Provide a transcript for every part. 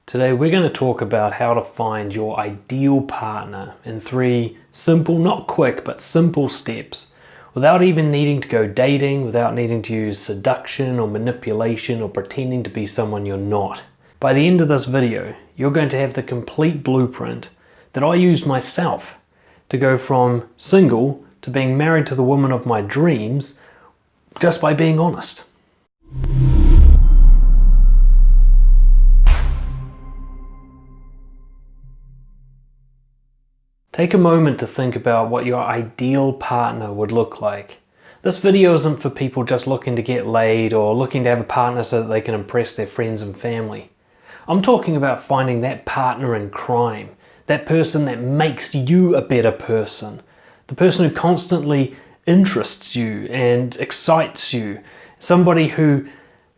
Today we're going to talk about how to find your ideal partner in 3 simple, not quick, but simple steps without even needing to go dating, without needing to use seduction or manipulation or pretending to be someone you're not. By the end of this video, you're going to have the complete blueprint that I used myself to go from single to being married to the woman of my dreams just by being honest. Take a moment to think about what your ideal partner would look like. This video isn't for people just looking to get laid or looking to have a partner so that they can impress their friends and family. I'm talking about finding that partner in crime, that person that makes you a better person, the person who constantly interests you and excites you, somebody who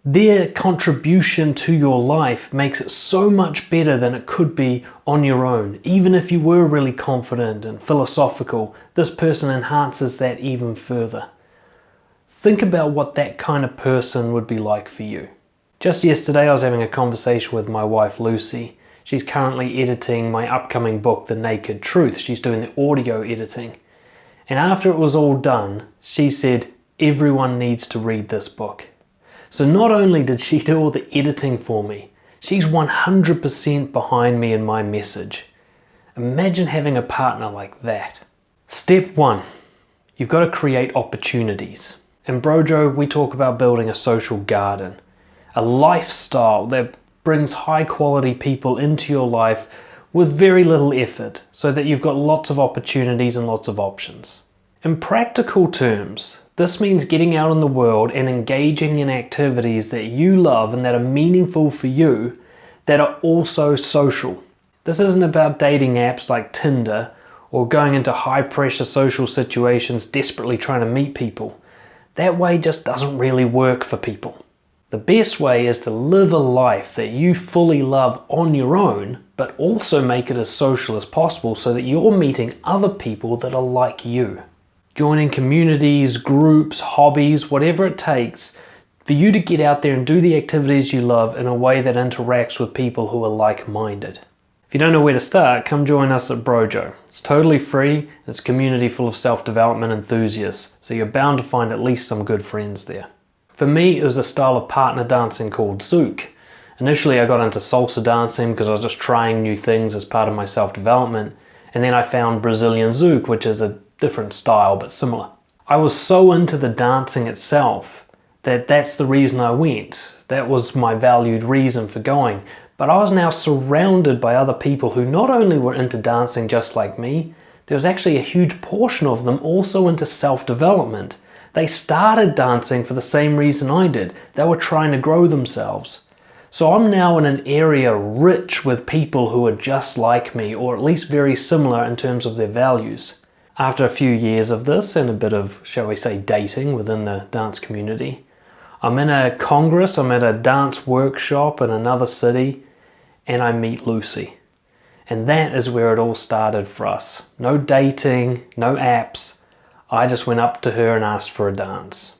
their contribution to your life makes it so much better than it could be on your own. Even if you were really confident and philosophical, this person enhances that even further. Think about what that kind of person would be like for you. Just yesterday I was having a conversation with my wife Lucy. She's currently editing my upcoming book, The Naked Truth. She's doing the audio editing. And after it was all done, she said, everyone needs to read this book. So not only did she do all the editing for me, she's 100% behind me in my message. Imagine having a partner like that. Step 1, you've got to create opportunities. In BROJO, we talk about building a social garden, a lifestyle that brings high quality people into your life with very little effort so that you've got lots of opportunities and lots of options. In practical terms, this means getting out in the world and engaging in activities that you love and that are meaningful for you, that are also social. This isn't about dating apps like Tinder or going into high pressure social situations desperately trying to meet people. That way just doesn't really work for people. The best way is to live a life that you fully love on your own, but also make it as social as possible so that you're meeting other people that are like you. Joining communities, groups, hobbies, whatever it takes for you to get out there and do the activities you love in a way that interacts with people who are like-minded. If you don't know where to start, come join us at BROJO. It's totally free, and it's a community full of self-development enthusiasts, so you're bound to find at least some good friends there. For me, it was a style of partner dancing called Zouk. Initially I got into salsa dancing because I was just trying new things as part of my self-development, and then I found Brazilian Zouk, which is a different style but similar. I was so into the dancing itself that that's the reason I went. That was my valued reason for going. But I was now surrounded by other people who not only were into dancing just like me, there was actually a huge portion of them also into self-development. They started dancing for the same reason I did. They were trying to grow themselves. So I'm now in an area rich with people who are just like me, or at least very similar in terms of their values. After a few years of this and a bit of, shall we say, dating within the dance community, I'm in a congress, I'm at a dance workshop in another city, and I meet Lucy. And that is where it all started for us. No dating, no apps. I just went up to her and asked for a dance.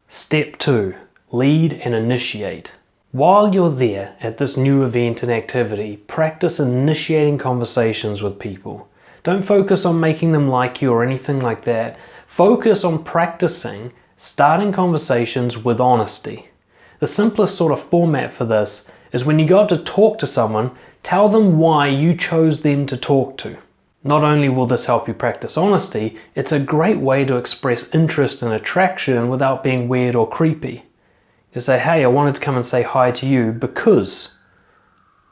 Step 2, lead and initiate. While you're there at this new event and activity, practice initiating conversations with people. Don't focus on making them like you or anything like that. Focus on practicing starting conversations with honesty. The simplest sort of format for this is when you go up to talk to someone, tell them why you chose them to talk to. Not only will this help you practice honesty, it's a great way to express interest and attraction without being weird or creepy. You say, hey, I wanted to come and say hi to you because,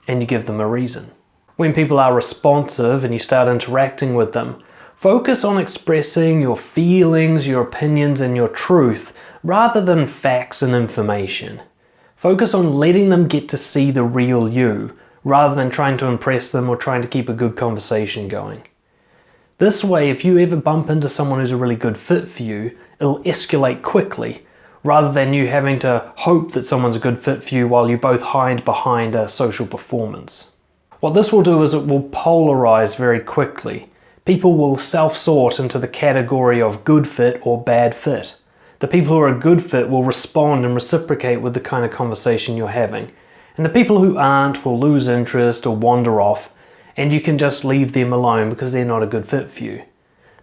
and you give them a reason. When people are responsive and you start interacting with them, focus on expressing your feelings, your opinions, and your truth rather than facts and information. Focus on letting them get to see the real you rather than trying to impress them or trying to keep a good conversation going. This way, if you ever bump into someone who's a really good fit for you, it'll escalate quickly rather than you having to hope that someone's a good fit for you while you both hide behind a social performance. What this will do is it will polarize very quickly. People will self-sort into the category of good fit or bad fit. The people who are a good fit will respond and reciprocate with the kind of conversation you're having. And the people who aren't will lose interest or wander off, and you can just leave them alone because they're not a good fit for you.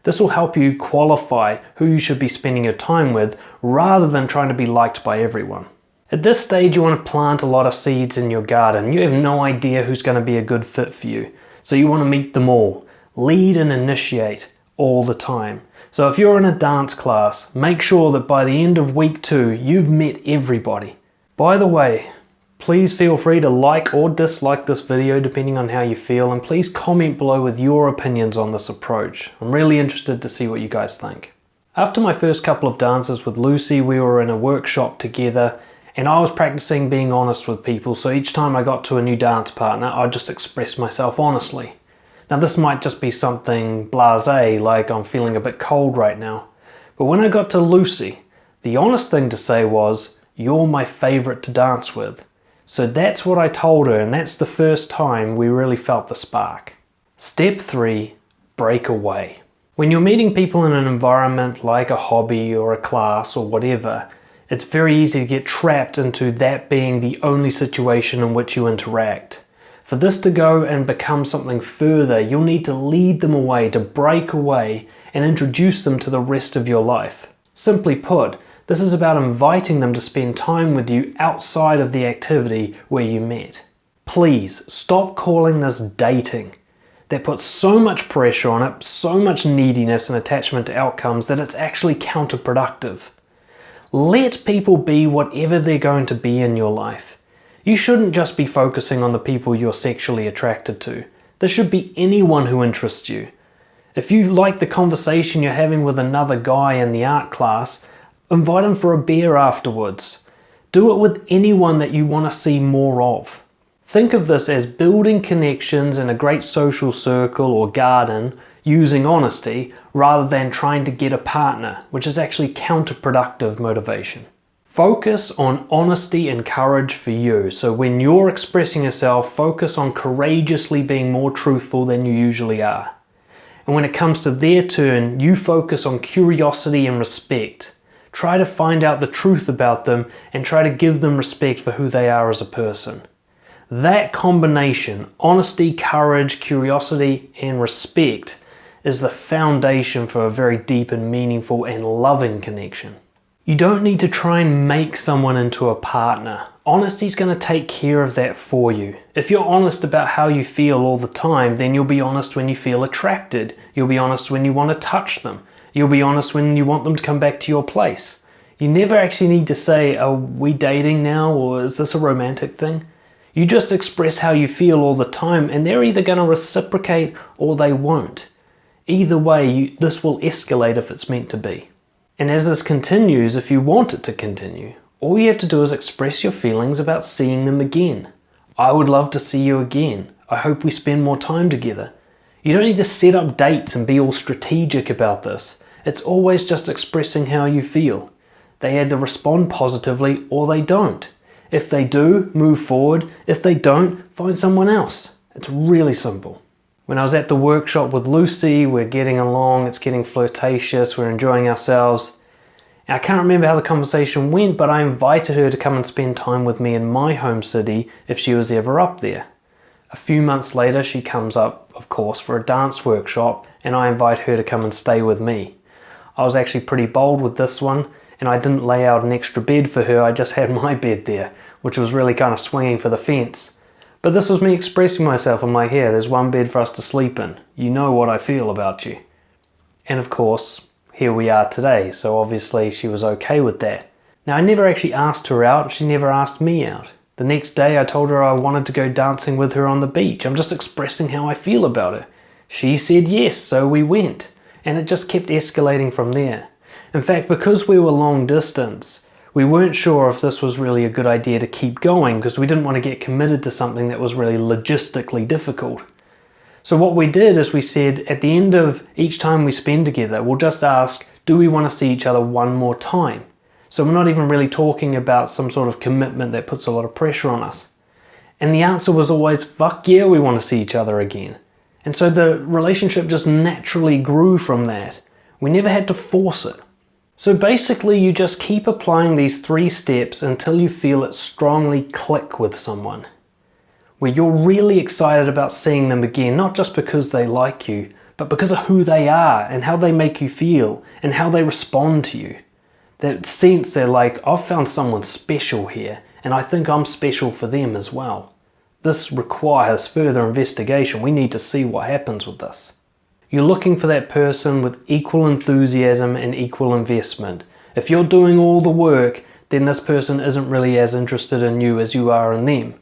This will help you qualify who you should be spending your time with rather than trying to be liked by everyone. At this stage, you want to plant a lot of seeds in your garden. You have no idea who's going to be a good fit for you. So you want to meet them all. Lead and initiate all the time. So if you're in a dance class, make sure that by the end of week 2, you've met everybody. By the way, please feel free to like or dislike this video depending on how you feel, and please comment below with your opinions on this approach. I'm really interested to see what you guys think. After my first couple of dances with Lucy, we were in a workshop together, and I was practicing being honest with people, so each time I got to a new dance partner, I'd just express myself honestly. Now this might just be something blasé, like I'm feeling a bit cold right now, but when I got to Lucy, the honest thing to say was, "You're my favourite to dance with." So that's what I told her, and that's the first time we really felt the spark. Step 3, break away. When you're meeting people in an environment like a hobby or a class or whatever, it's very easy to get trapped into that being the only situation in which you interact. For this to go and become something further, you'll need to lead them away, to break away and introduce them to the rest of your life. Simply put, this is about inviting them to spend time with you outside of the activity where you met. Please stop calling this dating. That puts so much pressure on it, so much neediness and attachment to outcomes that it's actually counterproductive. Let people be whatever they're going to be in your life. You shouldn't just be focusing on the people you're sexually attracted to. This should be anyone who interests you. If you like the conversation you're having with another guy in the art class, invite him for a beer afterwards. Do it with anyone that you want to see more of. Think of this as building connections in a great social circle or garden using honesty rather than trying to get a partner, which is actually counterproductive motivation. Focus on honesty and courage for you. So when you're expressing yourself, focus on courageously being more truthful than you usually are. And when it comes to their turn, you focus on curiosity and respect. Try to find out the truth about them and try to give them respect for who they are as a person. That combination, honesty, courage, curiosity, and respect, is the foundation for a very deep and meaningful and loving connection. You don't need to try and make someone into a partner. Honesty is going to take care of that for you. If you're honest about how you feel all the time, then you'll be honest when you feel attracted. You'll be honest when you want to touch them. You'll be honest when you want them to come back to your place. You never actually need to say, "Are we dating now?" or "Is this a romantic thing?" You just express how you feel all the time, and they're either going to reciprocate or they won't. Either way, this will escalate if it's meant to be. And as this continues, if you want it to continue, all you have to do is express your feelings about seeing them again. "I would love to see you again. I hope we spend more time together." You don't need to set up dates and be all strategic about this. It's always just expressing how you feel. They either respond positively or they don't. If they do, move forward. If they don't, find someone else. It's really simple. When I was at the workshop with Lucy, we're getting along, it's getting flirtatious, we're enjoying ourselves. And I can't remember how the conversation went, but I invited her to come and spend time with me in my home city if she was ever up there. A few months later, she comes up, of course, for a dance workshop, and I invite her to come and stay with me. I was actually pretty bold with this one, and I didn't lay out an extra bed for her, I just had my bed there, which was really kind of swinging for the fence. But this was me expressing myself. I'm like, "Here, there's one bed for us to sleep in. You know what I feel about you." And of course, here we are today, so obviously she was okay with that. Now, I never actually asked her out, she never asked me out. The next day I told her I wanted to go dancing with her on the beach. I'm just expressing how I feel about it. She said yes, so we went. And it just kept escalating from there. In fact, because we were long distance, we weren't sure if this was really a good idea to keep going because we didn't want to get committed to something that was really logistically difficult. So what we did is we said at the end of each time we spend together, we'll just ask, do we want to see each other one more time? So we're not even really talking about some sort of commitment that puts a lot of pressure on us. And the answer was always, fuck yeah, we want to see each other again. And so the relationship just naturally grew from that. We never had to force it. So basically you just keep applying these 3 steps until you feel it strongly click with someone, where you're really excited about seeing them again, not just because they like you, but because of who they are and how they make you feel and how they respond to you. That sense they're like, I've found someone special here and I think I'm special for them as well. This requires further investigation. We need to see what happens with this. You're looking for that person with equal enthusiasm and equal investment. If you're doing all the work, then this person isn't really as interested in you as you are in them.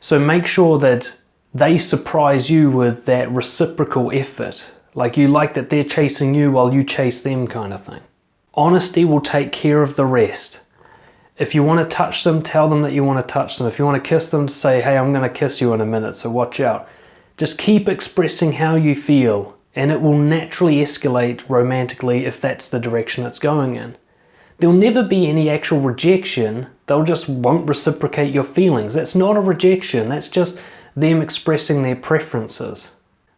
So make sure that they surprise you with that reciprocal effort. Like you like that they're chasing you while you chase them kind of thing. Honesty will take care of the rest. If you want to touch them, tell them that you want to touch them. If you want to kiss them, say, hey, I'm going to kiss you in a minute, so watch out. Just keep expressing how you feel, and it will naturally escalate romantically if that's the direction it's going in. There'll never be any actual rejection. They'll just won't reciprocate your feelings. That's not a rejection. That's just them expressing their preferences.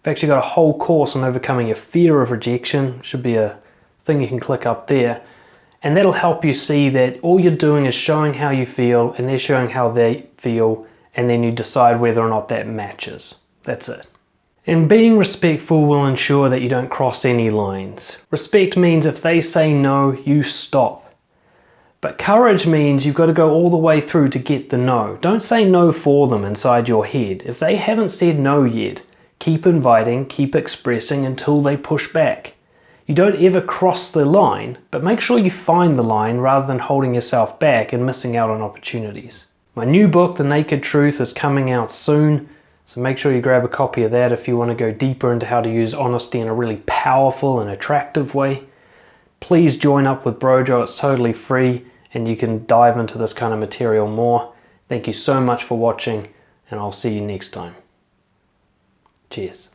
I've actually got a whole course on overcoming your fear of rejection. Should be a thing you can click up there. And that'll help you see that all you're doing is showing how you feel and they're showing how they feel, and then you decide whether or not that matches. That's it. And being respectful will ensure that you don't cross any lines. Respect means if they say no, you stop. But courage means you've got to go all the way through to get the no. Don't say no for them inside your head. If they haven't said no yet, keep inviting, keep expressing until they push back. You don't ever cross the line, but make sure you find the line rather than holding yourself back and missing out on opportunities. My new book, The Naked Truth, is coming out soon, so make sure you grab a copy of that if you want to go deeper into how to use honesty in a really powerful and attractive way. Please join up with BROJO, it's totally free, and you can dive into this kind of material more. Thank you so much for watching, and I'll see you next time. Cheers.